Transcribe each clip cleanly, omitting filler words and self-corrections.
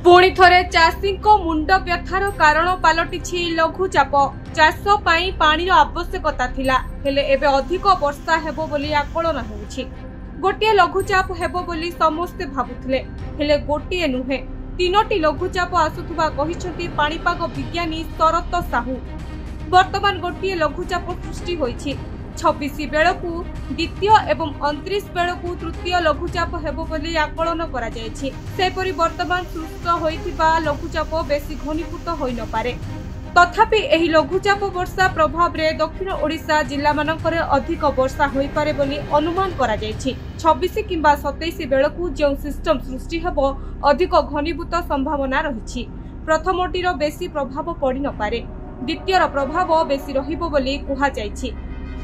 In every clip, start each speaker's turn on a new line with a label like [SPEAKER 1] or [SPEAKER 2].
[SPEAKER 1] पुणी थरे चाषी मुंड व्यथार कारण पलटि लघुचाप। चाष पाई पानी आवश्यकता थिला हेले एबे अधिक वर्षा हेबो बोली आकलन होउछि। गोटिए लघुचाप हेबो बोली समस्ते भाबुथिले हेले गोटिए नुहे तीनोटी लघुचाप आसुथुबा कहिसंती पाणीपाग विज्ञानी शरत साहू। वर्तमान गोटिए लघुचाप सृष्टि होइछि। 26 बेलकू द्वितीय एवं 29 बेलकू तृतीय लघुचाप हेबो बोली आकलन करा जायछि। सेपरि वर्तमान सृष्ट होइथिबा लघुचाप बेसी घनीभूत होई न पारे। तथापि एही लघुचाप वर्षा प्रभाव रे दक्षिण ओडिशा जिल्ला मानकरे अधिक वर्षा होई पारे बोली अनुमान करा जायछि। 26 किंबा 27 बेलकू जो सिस्टम सृष्टि हेबो अधिक घनीभूत संभावना रहिछि। प्रथमटीर बेसी प्रभाव पड़ी न पारे, द्वितीयर प्रभाव बेसी रहिबो बोली कुहा जायछि।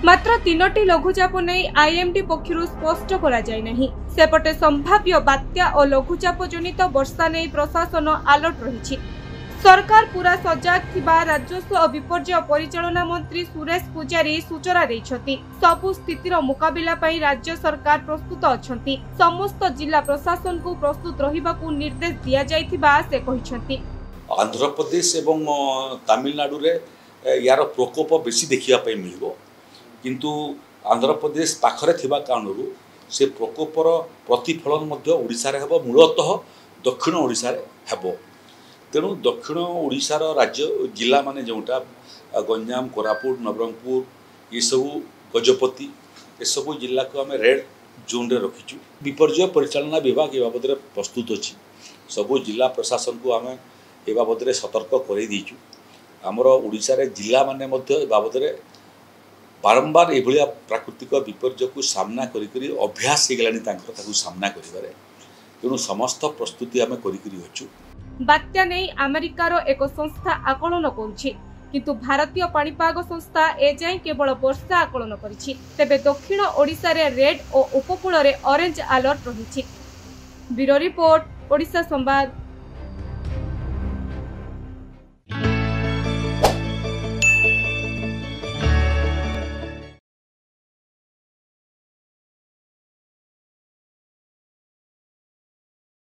[SPEAKER 1] मात्र तीनोटी लघुचाप नहीं आईएमडी पक्षरु स्पष्ट करा जाय नहीं। सेपटे संभाव्य बात्या और लघुचाप जनित वर्षा नहीं प्रशासन अलर्ट रहिछि। सरकार पूरा सजग थिबा राजस्व और विपर्यय परिचालना मंत्री सुरेश पुजारी सूचना दैछथि। सबु स्थितिर मुकाबिला पई राज्य सरकार प्रस्तुत अछंती। समस्त जिला प्रशासन को प्रस्तुत रहिबाकू निर्देश दिया जायथिबा से कहिसंती।
[SPEAKER 2] आंध्र प्रदेश एवं तमिलनाडु रे यार प्रकोप बेसी देखिया पई मिलिबो, किंतु आंध्र प्रदेश पाखरे थिबा कारणरू से प्रकोपर प्रतिफलन मध्य ओडिशा रे हेबो, मूलतः दक्षिण ओडिशा रे हेबो। तेणु दक्षिण ओडिशार राज्य जिला माने जोटा गंजाम, कोरापुट, नवरंगपुर, ये सबू गजपति, ये सबू जिला को आम रेड जोन रे रखीचु। विपर्यय परिचालना विभाग ए बाबद प्रस्तुत अच्छी। सबू जिला प्रशासन को आम ए बाबद सतर्क कर दीचु। आमर ओडिशा रे जिला माने मध्य ए बाबद बारंबार एभलिया प्राकृतिक विपर्यय को सामना करी अभ्यास हो सामना करिबारे। तेणु समस्त प्रस्तुति आम करूँ।
[SPEAKER 1] बात्या नहीं अमेरिकार एक संस्था आकलन करुछि, किंतु भारतीय पाणीपाग संस्था एजाए केवल वर्षा आकलन करिछि। तेबे दक्षिण ओडिशा रे रेड और उपकूल रे ऑरेंज अलर्ट रहिछि। ब्यूरो रिपोर्ट, ओडिशा संवाद।